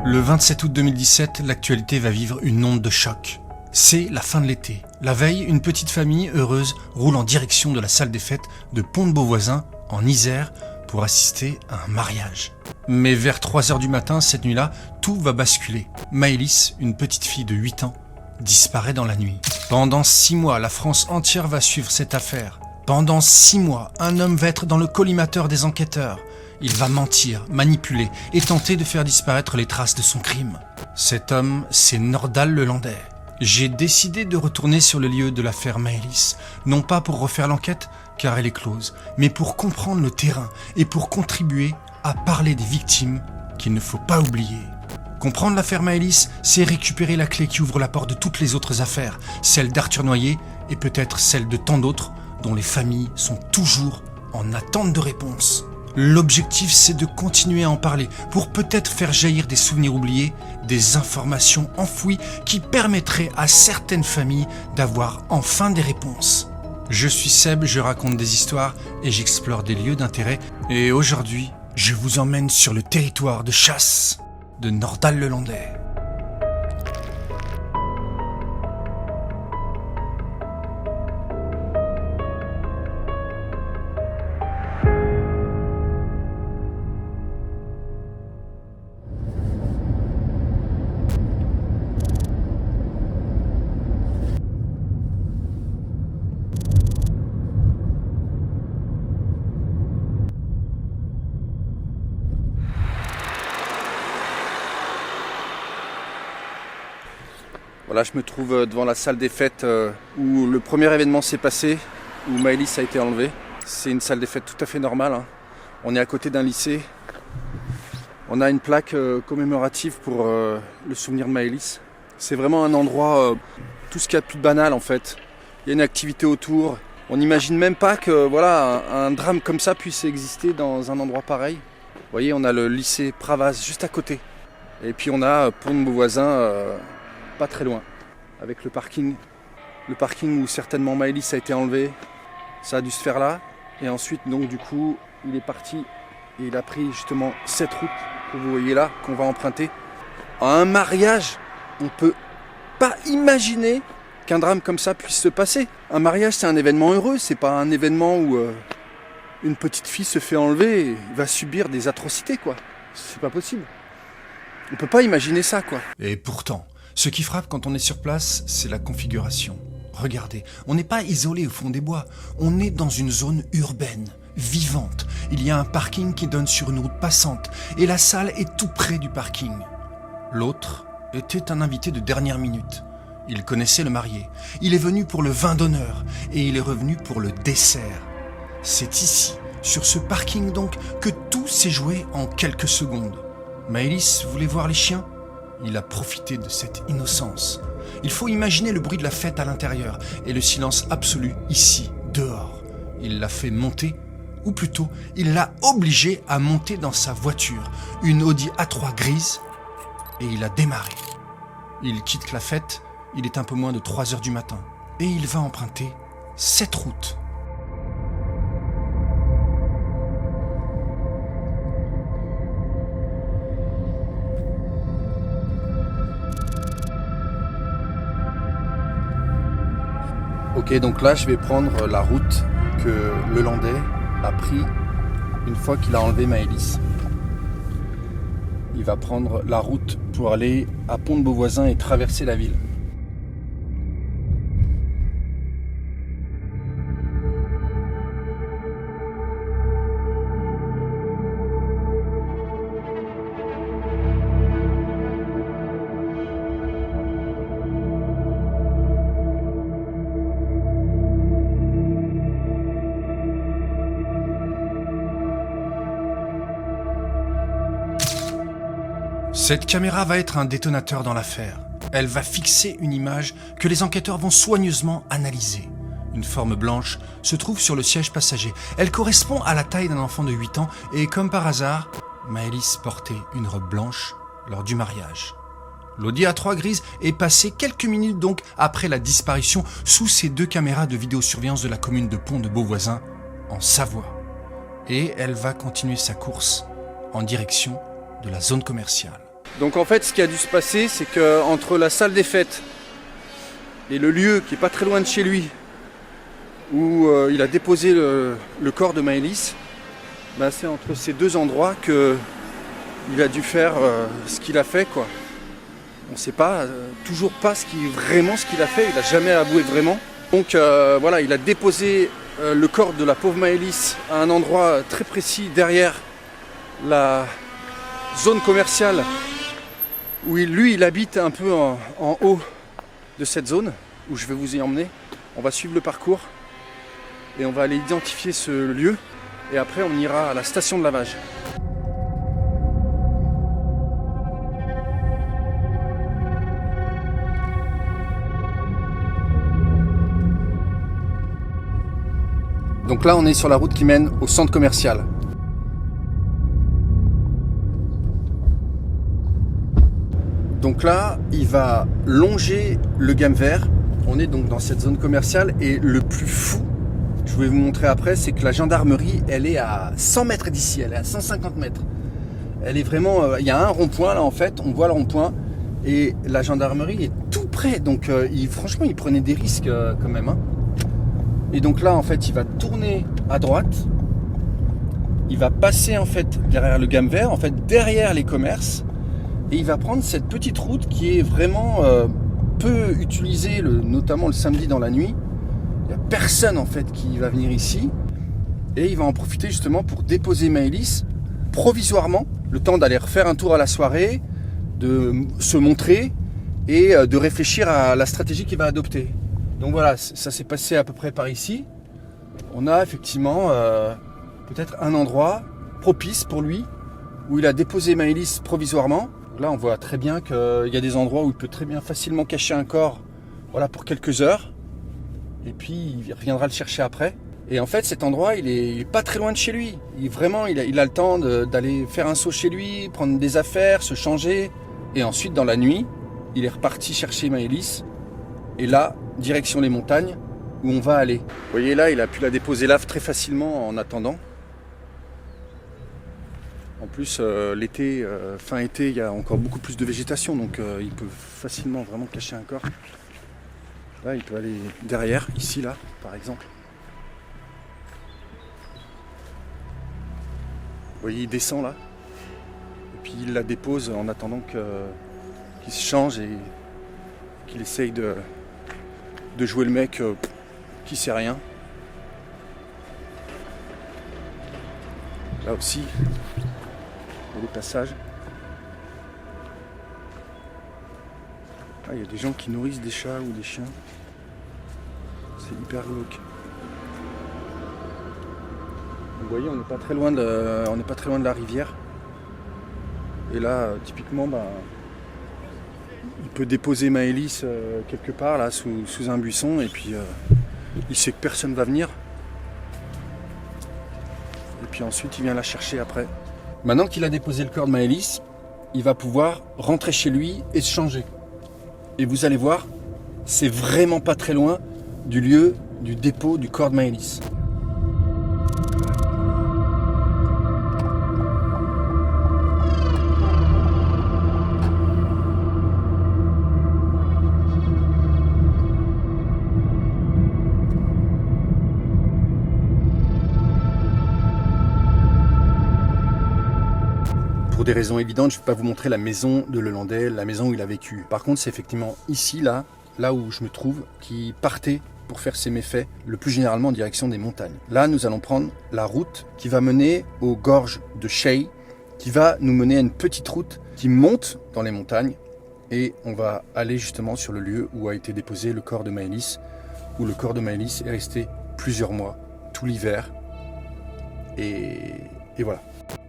Le 27 août 2017, l'actualité va vivre une onde de choc. C'est la fin de l'été. La veille, une petite famille heureuse roule en direction de la salle des fêtes de Pont-de-Beauvoisin, en Isère, pour assister à un mariage. Mais vers 3h du matin, cette nuit-là, tout va basculer. Maëlys, une petite fille de 8 ans, disparaît dans la nuit. Pendant 6 mois, la France entière va suivre cette affaire. Pendant 6 mois, un homme va être dans le collimateur des enquêteurs. Il va mentir, manipuler et tenter de faire disparaître les traces de son crime. Cet homme, c'est Nordal Lelandais. J'ai décidé de retourner sur le lieu de l'affaire Maëlys, non pas pour refaire l'enquête, car elle est close, mais pour comprendre le terrain et pour contribuer à parler des victimes qu'il ne faut pas oublier. Comprendre l'affaire Maëlys, c'est récupérer la clé qui ouvre la porte de toutes les autres affaires, celle d'Arthur Noyer et peut-être celle de tant d'autres dont les familles sont toujours en attente de réponse. L'objectif, c'est de continuer à en parler pour peut-être faire jaillir des souvenirs oubliés, des informations enfouies qui permettraient à certaines familles d'avoir enfin des réponses. Je suis Seb, je raconte des histoires et j'explore des lieux d'intérêt. Et aujourd'hui, je vous emmène sur le territoire de chasse de Nordal Lelandais. Voilà, je me trouve devant la salle des fêtes où le premier événement s'est passé, où Maëlys a été enlevée. C'est une salle des fêtes tout à fait normale, hein. On est à côté d'un lycée. On a une plaque commémorative pour le souvenir de Maëlys. C'est vraiment un endroit, tout ce qu'il y a de plus banal en fait. Il y a une activité autour. On n'imagine même pas que voilà, un drame comme ça puisse exister dans un endroit pareil. Vous voyez, on a le lycée Pravaz juste à côté. Et puis on a Pont-de-Beauvoisin pas très loin, avec le parking où certainement Maëlys a été enlevée. Ça a dû se faire là. Et ensuite, donc du coup, il est parti et il a pris justement cette route que vous voyez là, qu'on va emprunter. À un mariage, on peut pas imaginer qu'un drame comme ça puisse se passer. Un mariage, c'est un événement heureux, c'est pas un événement où une petite fille se fait enlever et va subir des atrocités, quoi. C'est pas possible. On peut pas imaginer ça, quoi. Et pourtant, ce qui frappe quand on est sur place, c'est la configuration. Regardez, on n'est pas isolé au fond des bois, on est dans une zone urbaine, vivante. Il y a un parking qui donne sur une route passante et la salle est tout près du parking. L'autre était un invité de dernière minute. Il connaissait le marié. Il est venu pour le vin d'honneur et il est revenu pour le dessert. C'est ici, sur ce parking donc, que tout s'est joué en quelques secondes. Maëlys voulait voir les chiens ? Il a profité de cette innocence. Il faut imaginer le bruit de la fête à l'intérieur et le silence absolu ici, dehors. Il l'a fait monter, ou plutôt, il l'a obligé à monter dans sa voiture, une Audi A3 grise, et il a démarré. Il quitte la fête, il est un peu moins de 3h du matin, et il va emprunter cette route. Ok, donc là je vais prendre la route que Lelandais a pris une fois qu'il a enlevé Maëlys. Il va prendre la route pour aller à Pont-de-Beauvoisin et traverser la ville. Cette caméra va être un détonateur dans l'affaire. Elle va fixer une image que les enquêteurs vont soigneusement analyser. Une forme blanche se trouve sur le siège passager. Elle correspond à la taille d'un enfant de 8 ans et comme par hasard, Maëlys portait une robe blanche lors du mariage. L'Audi A3 grise est passée quelques minutes donc après la disparition sous ces 2 caméras de vidéosurveillance de la commune de Pont-de-Beauvoisin, en Savoie. Et elle va continuer sa course en direction de la zone commerciale. Donc en fait, ce qui a dû se passer, c'est qu'entre la salle des fêtes et le lieu qui est pas très loin de chez lui, où il a déposé le corps de Maëlys, bah, c'est entre ces deux endroits qu'il a dû faire ce qu'il a fait, quoi. On ne sait pas, toujours pas vraiment ce qu'il a fait, il n'a jamais avoué vraiment. Donc voilà, il a déposé le corps de la pauvre Maëlys à un endroit très précis derrière la zone commerciale où il habite un peu en haut de cette zone où je vais vous y emmener. On va suivre le parcours et on va aller identifier ce lieu et après on ira à la station de lavage. Donc là on est sur la route qui mène au centre commercial. Donc là, il va longer le Game Vert. On est donc dans cette zone commerciale et le plus fou, je vais vous montrer après, c'est que la gendarmerie, elle est à 100 mètres d'ici, elle est à 150 mètres. Elle est vraiment, il y a un rond-point là en fait, on voit le rond-point et la gendarmerie est tout près. Donc franchement, il prenait des risques quand même. Hein. Et donc là, en fait, il va tourner à droite. Il va passer en fait derrière le Game Vert, en fait derrière les commerces. Et il va prendre cette petite route qui est vraiment peu utilisée, notamment le samedi dans la nuit. Il n'y a personne en fait qui va venir ici. Et il va en profiter justement pour déposer Maëlys provisoirement, le temps d'aller refaire un tour à la soirée, de se montrer et de réfléchir à la stratégie qu'il va adopter. Donc voilà, ça s'est passé à peu près par ici. On a effectivement peut-être un endroit propice pour lui où il a déposé Maëlys provisoirement. Là, on voit très bien qu'il y a des endroits où il peut très bien facilement cacher un corps, voilà, pour quelques heures. Et puis, il reviendra le chercher après. Et en fait, cet endroit, il est pas très loin de chez lui. Il a le temps d'aller faire un saut chez lui, prendre des affaires, se changer. Et ensuite, dans la nuit, il est reparti chercher Maëlys. Et là, direction les montagnes, où on va aller. Vous voyez là, il a pu la déposer là très facilement en attendant. En plus, l'été, fin été, il y a encore beaucoup plus de végétation, donc il peut facilement vraiment cacher un corps. Là, il peut aller derrière, ici, là, par exemple. Vous voyez, il descend là, et puis il la dépose en attendant qu'il se change et qu'il essaye de jouer le mec qui sait rien. Là aussi. Des passages. Ah, il y a des gens qui nourrissent des chats ou des chiens. C'est hyper glauque. Vous voyez, on n'est pas très loin de la rivière. Et là, typiquement, il peut déposer Maëlys quelque part là sous un buisson et puis il sait que personne va venir. Et puis ensuite, il vient la chercher après. Maintenant qu'il a déposé le corps de Maëlys, il va pouvoir rentrer chez lui et se changer. Et vous allez voir, c'est vraiment pas très loin du lieu du dépôt du corps de Maëlys. Pour des raisons évidentes, je ne vais pas vous montrer la maison de Lelandais, la maison où il a vécu. Par contre, c'est effectivement ici, là où je me trouve, qui partait pour faire ses méfaits, le plus généralement en direction des montagnes. Là, nous allons prendre la route qui va mener aux gorges de Shay, qui va nous mener à une petite route qui monte dans les montagnes, et on va aller justement sur le lieu où a été déposé le corps de Maëlys, où le corps de Maëlys est resté plusieurs mois, tout l'hiver, et voilà.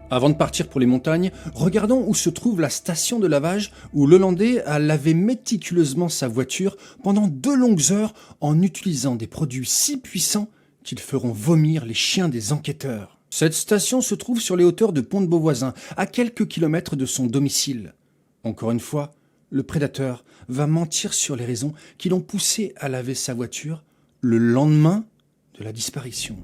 Avant de partir pour les montagnes, regardons où se trouve la station de lavage où Lelandais a lavé méticuleusement sa voiture pendant 2 longues heures en utilisant des produits si puissants qu'ils feront vomir les chiens des enquêteurs. Cette station se trouve sur les hauteurs de Pont-de-Beauvoisin, à quelques kilomètres de son domicile. Encore une fois, le prédateur va mentir sur les raisons qui l'ont poussé à laver sa voiture le lendemain de la disparition.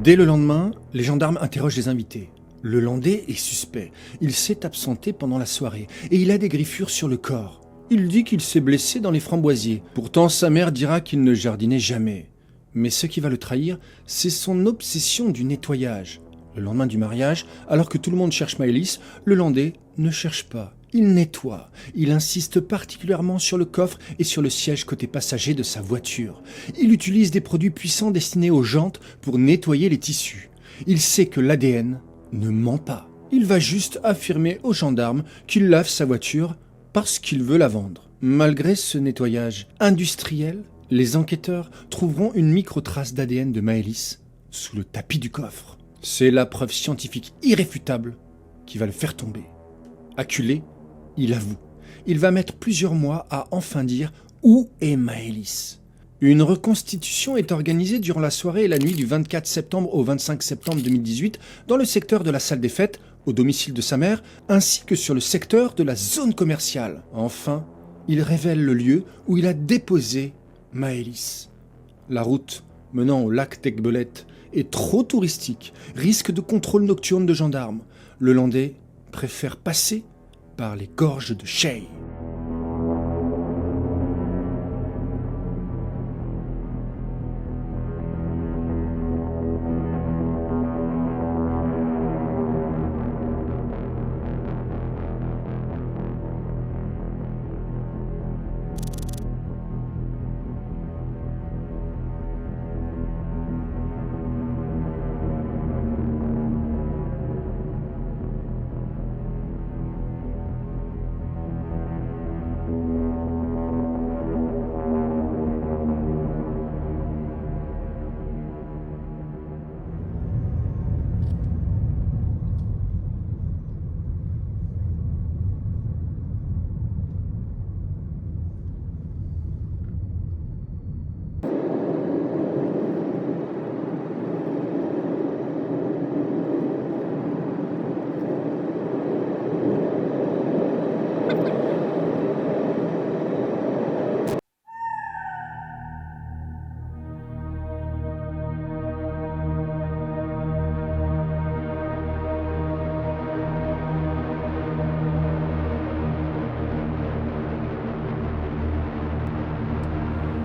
Dès le lendemain, les gendarmes interrogent les invités. Le Landais est suspect. Il s'est absenté pendant la soirée et il a des griffures sur le corps. Il dit qu'il s'est blessé dans les framboisiers. Pourtant, sa mère dira qu'il ne jardinait jamais. Mais ce qui va le trahir, c'est son obsession du nettoyage. Le lendemain du mariage, alors que tout le monde cherche Maëlys, le Landais ne cherche pas. Il nettoie. Il insiste particulièrement sur le coffre et sur le siège côté passager de sa voiture. Il utilise des produits puissants destinés aux jantes pour nettoyer les tissus. Il sait que l'ADN ne ment pas. Il va juste affirmer aux gendarmes qu'il lave sa voiture parce qu'il veut la vendre. Malgré ce nettoyage industriel, les enquêteurs trouveront une microtrace d'ADN de Maëlys sous le tapis du coffre. C'est la preuve scientifique irréfutable qui va le faire tomber. Acculé, il avoue. Il va mettre plusieurs mois à enfin dire où est Maëlys. Une reconstitution est organisée durant la soirée et la nuit du 24 septembre au 25 septembre 2018 dans le secteur de la salle des fêtes, au domicile de sa mère, ainsi que sur le secteur de la zone commerciale. Enfin, il révèle le lieu où il a déposé Maëlys. La route menant au lac d'Aiguebelette est trop touristique, risque de contrôle nocturne de gendarmes. Le Landais préfère passer par les gorges de Cheille.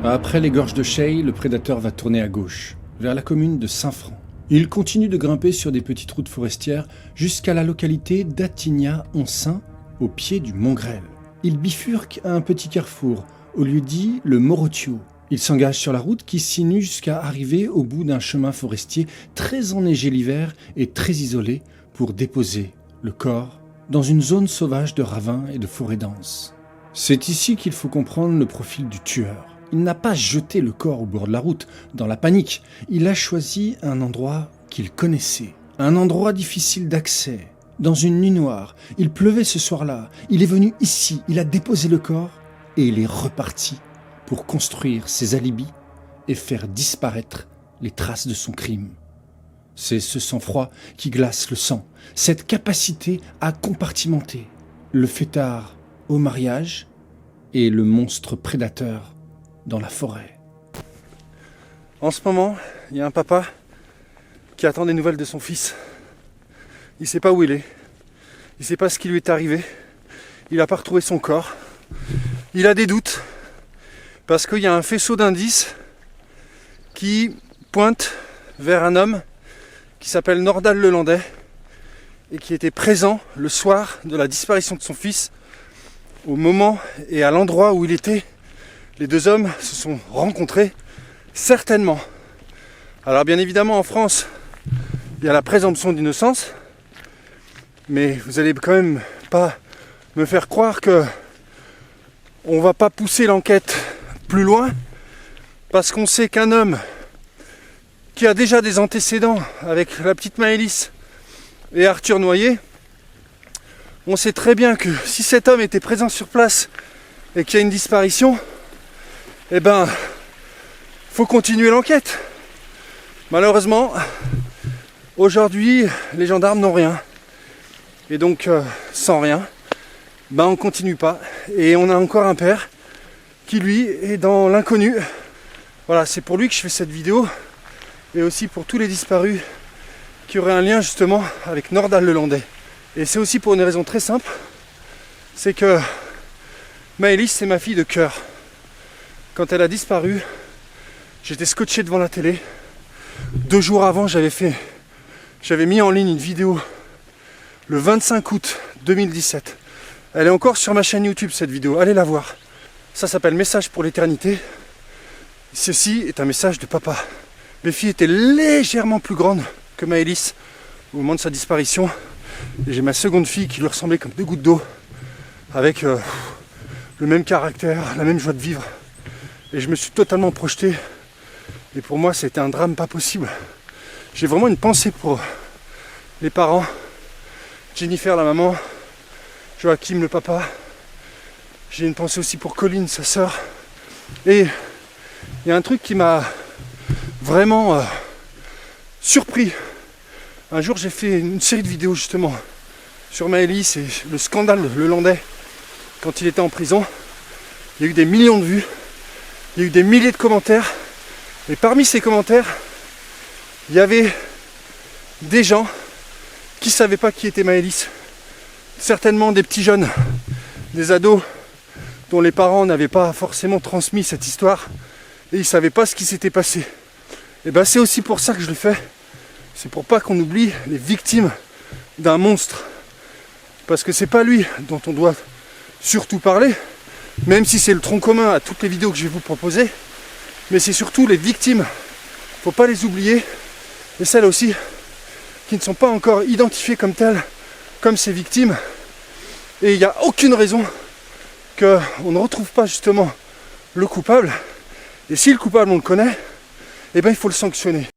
Après les gorges de Cheille, le prédateur va tourner à gauche, vers la commune de Saint-Franc. Il continue de grimper sur des petites routes forestières jusqu'à la localité d'Attigna-on-Saint, au pied du Mont Grêle. Il bifurque à un petit carrefour, au lieu dit le Morotio. Il s'engage sur la route qui sinue jusqu'à arriver au bout d'un chemin forestier très enneigé l'hiver et très isolé pour déposer le corps dans une zone sauvage de ravins et de forêts denses. C'est ici qu'il faut comprendre le profil du tueur. Il n'a pas jeté le corps au bord de la route, dans la panique. Il a choisi un endroit qu'il connaissait. Un endroit difficile d'accès. Dans une nuit noire. Il pleuvait ce soir-là. Il est venu ici. Il a déposé le corps et il est reparti pour construire ses alibis et faire disparaître les traces de son crime. C'est ce sang-froid qui glace le sang. Cette capacité à compartimenter le fêtard au mariage et le monstre prédateur dans la forêt. En ce moment, il y a un papa qui attend des nouvelles de son fils. Il ne sait pas où il est. Il ne sait pas ce qui lui est arrivé. Il n'a pas retrouvé son corps. Il a des doutes parce qu'il y a un faisceau d'indices qui pointe vers un homme qui s'appelle Nordal le Landais et qui était présent le soir de la disparition de son fils, au moment et à l'endroit où il était. Les deux hommes se sont rencontrés, certainement. Alors bien évidemment en France, il y a la présomption d'innocence, mais vous allez quand même pas me faire croire que on va pas pousser l'enquête plus loin, parce qu'on sait qu'un homme qui a déjà des antécédents avec la petite Maëlys et Arthur Noyer, on sait très bien que si cet homme était présent sur place et qu'il y a une disparition, eh ben, faut continuer l'enquête. Malheureusement, aujourd'hui, les gendarmes n'ont rien. Et donc, sans rien, ben on continue pas. Et on a encore un père qui, lui, est dans l'inconnu. Voilà, c'est pour lui que je fais cette vidéo. et aussi pour tous les disparus qui auraient un lien justement avec Nordal-le-Landais. Et c'est aussi pour une raison très simple, c'est que Maëlys, c'est ma fille de cœur. Quand elle a disparu, j'étais scotché devant la télé. 2 jours avant, j'avais mis en ligne une vidéo le 25 août 2017. Elle est encore sur ma chaîne YouTube, cette vidéo, allez la voir. Ça s'appelle Message pour l'éternité. Ceci est un message de papa. Mes filles étaient légèrement plus grandes que Maëlys au moment de sa disparition. Et j'ai ma seconde fille qui lui ressemblait comme 2 gouttes d'eau, avec le même caractère, la même joie de vivre. Et je me suis totalement projeté. Et pour moi, c'était un drame pas possible. J'ai vraiment une pensée pour les parents. Jennifer, la maman. Joachim, le papa. J'ai une pensée aussi pour Colline, sa sœur. Et il y a un truc qui m'a vraiment surpris. Un jour, j'ai fait une série de vidéos justement sur Maëlys et le scandale le Landais quand il était en prison. Il y a eu des millions de vues, il y a eu des milliers de commentaires. Et parmi ces commentaires, il y avait des gens qui ne savaient pas qui était Maëlys. Certainement des petits jeunes, des ados dont les parents n'avaient pas forcément transmis cette histoire et ils ne savaient pas ce qui s'était passé. Et bien c'est aussi pour ça que je le fais. C'est pour pas qu'on oublie les victimes d'un monstre. Parce que c'est pas lui dont on doit surtout parler, même si c'est le tronc commun à toutes les vidéos que je vais vous proposer, mais c'est surtout les victimes. Faut pas les oublier, et celles aussi qui ne sont pas encore identifiées comme telles, comme ces victimes. Et il n'y a aucune raison qu'on ne retrouve pas justement le coupable. Et si le coupable on le connaît, eh ben il faut le sanctionner.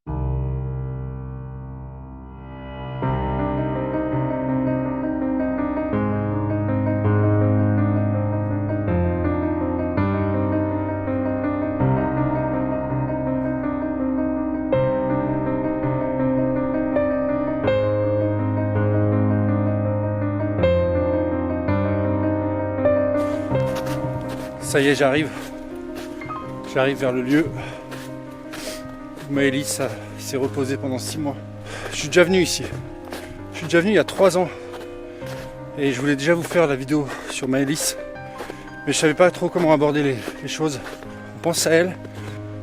Ça y est, j'arrive vers le lieu où Maëlys s'est reposée pendant 6 mois. Je suis déjà venu ici. Je suis déjà venu il y a 3 ans. Et je voulais déjà vous faire la vidéo sur Maëlys. Mais je savais pas trop comment aborder les choses. On pense à elle,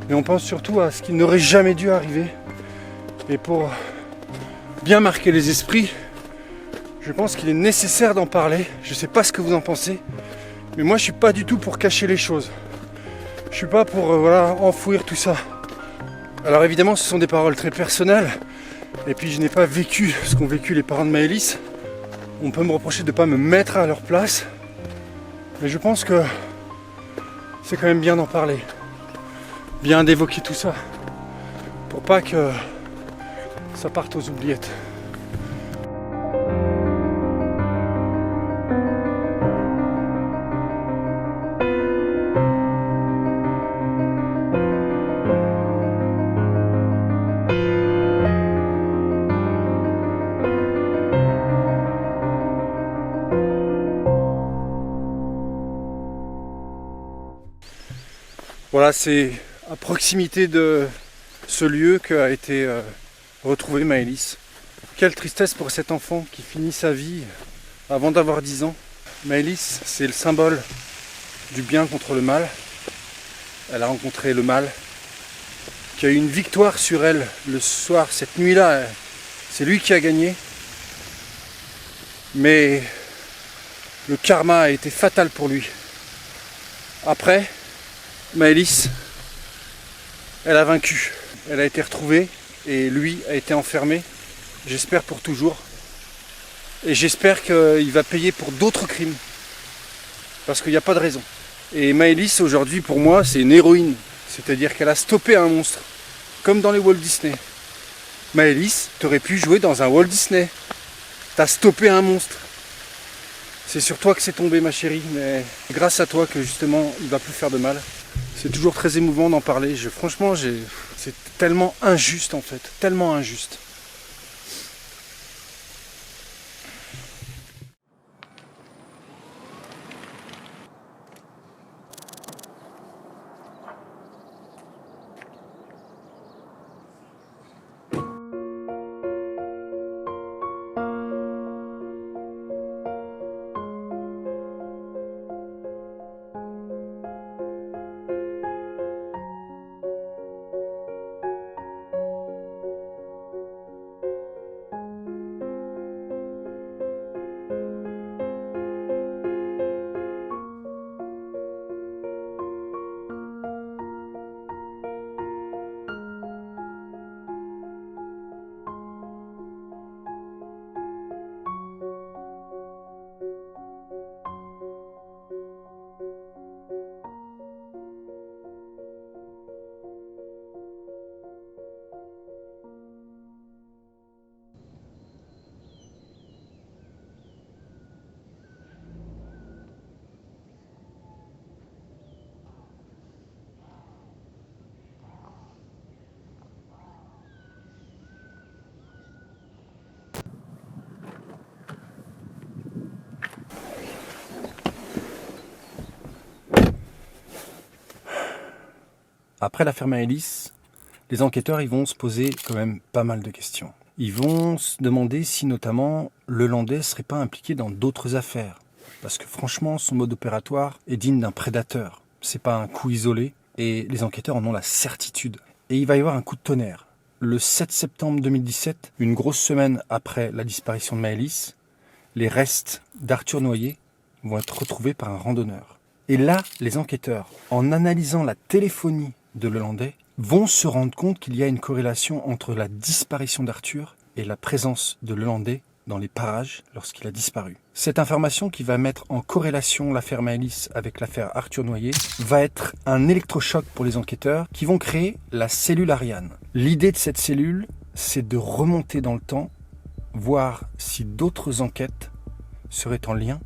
mais on pense surtout à ce qui n'aurait jamais dû arriver. Et pour bien marquer les esprits, je pense qu'il est nécessaire d'en parler. Je sais pas ce que vous en pensez. Mais moi je suis pas du tout pour cacher les choses. Je suis pas pour enfouir tout ça. Alors évidemment ce sont des paroles très personnelles. Et puis je n'ai pas vécu ce qu'ont vécu les parents de Maëlys. On peut me reprocher de ne pas me mettre à leur place. Mais je pense que c'est quand même bien d'en parler. Bien d'évoquer tout ça. Pour pas que ça parte aux oubliettes. Voilà, c'est à proximité de ce lieu qu'a été retrouvée Maëlys. Quelle tristesse pour cet enfant qui finit sa vie avant d'avoir 10 ans. Maëlys, c'est le symbole du bien contre le mal. Elle a rencontré le mal, qui a eu une victoire sur elle le soir, cette nuit-là. C'est lui qui a gagné. Mais le karma a été fatal pour lui. Après, Maëlys, elle a vaincu. Elle a été retrouvée et lui a été enfermé. J'espère pour toujours. Et j'espère qu'il va payer pour d'autres crimes. Parce qu'il n'y a pas de raison. Et Maëlys, aujourd'hui, pour moi, c'est une héroïne. C'est-à-dire qu'elle a stoppé un monstre. Comme dans les Walt Disney. Maëlys, t'aurais pu jouer dans un Walt Disney. T'as stoppé un monstre. C'est sur toi que c'est tombé, ma chérie. Mais grâce à toi que, justement, il ne va plus faire de mal. C'est toujours très émouvant d'en parler. Franchement, c'est tellement injuste, en fait. Tellement injuste. Après l'affaire Maëlys, les enquêteurs ils vont se poser quand même pas mal de questions. Ils vont se demander si notamment le Landais serait pas impliqué dans d'autres affaires. Parce que franchement, son mode opératoire est digne d'un prédateur. C'est pas un coup isolé et les enquêteurs en ont la certitude. Et il va y avoir un coup de tonnerre. Le 7 septembre 2017, une grosse semaine après la disparition de Maëlys, les restes d'Arthur Noyer vont être retrouvés par un randonneur. Et là, les enquêteurs, en analysant la téléphonie de Le Landais, vont se rendre compte qu'il y a une corrélation entre la disparition d'Arthur et la présence de Le Landais dans les parages lorsqu'il a disparu. Cette information qui va mettre en corrélation l'affaire Maëlys avec l'affaire Arthur Noyer va être un électrochoc pour les enquêteurs qui vont créer la cellule Ariane. L'idée de cette cellule, c'est de remonter dans le temps, voir si d'autres enquêtes seraient en lien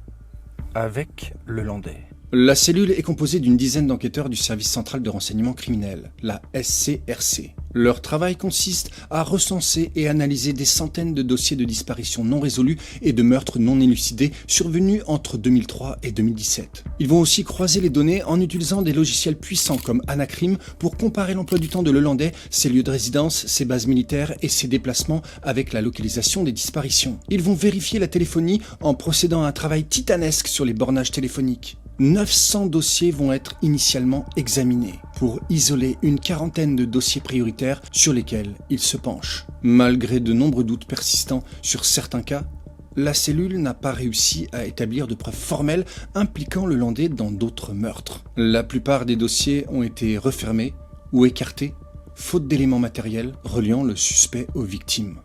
avec Le Landais. La cellule est composée d'une dizaine d'enquêteurs du Service central de renseignement criminel, la SCRC. Leur travail consiste à recenser et analyser des centaines de dossiers de disparitions non résolus et de meurtres non élucidés survenus entre 2003 et 2017. Ils vont aussi croiser les données en utilisant des logiciels puissants comme Anacrim pour comparer l'emploi du temps de Le Landais, ses lieux de résidence, ses bases militaires et ses déplacements avec la localisation des disparitions. Ils vont vérifier la téléphonie en procédant à un travail titanesque sur les bornages téléphoniques. 900 dossiers vont être initialement examinés pour isoler une quarantaine de dossiers prioritaires sur lesquels ils se penchent. Malgré de nombreux doutes persistants sur certains cas, la cellule n'a pas réussi à établir de preuves formelles impliquant Le Landais dans d'autres meurtres. La plupart des dossiers ont été refermés ou écartés, faute d'éléments matériels reliant le suspect aux victimes.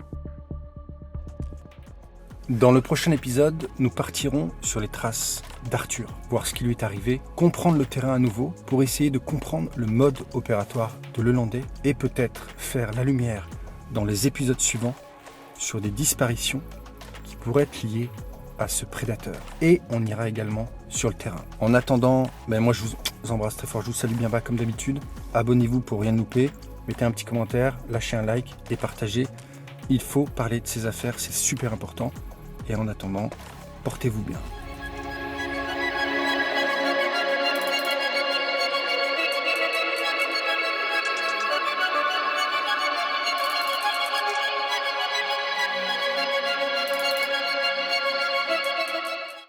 Dans le prochain épisode, nous partirons sur les traces d'Arthur, voir ce qui lui est arrivé, comprendre le terrain à nouveau pour essayer de comprendre le mode opératoire de Le Landais et peut-être faire la lumière dans les épisodes suivants sur des disparitions qui pourraient être liées à ce prédateur. Et on ira également sur le terrain. En attendant, moi je vous embrasse très fort, je vous salue bien bas comme d'habitude. Abonnez-vous pour rien louper, mettez un petit commentaire, lâchez un like et partagez. Il faut parler de ces affaires, c'est super important. Et en attendant, portez-vous bien.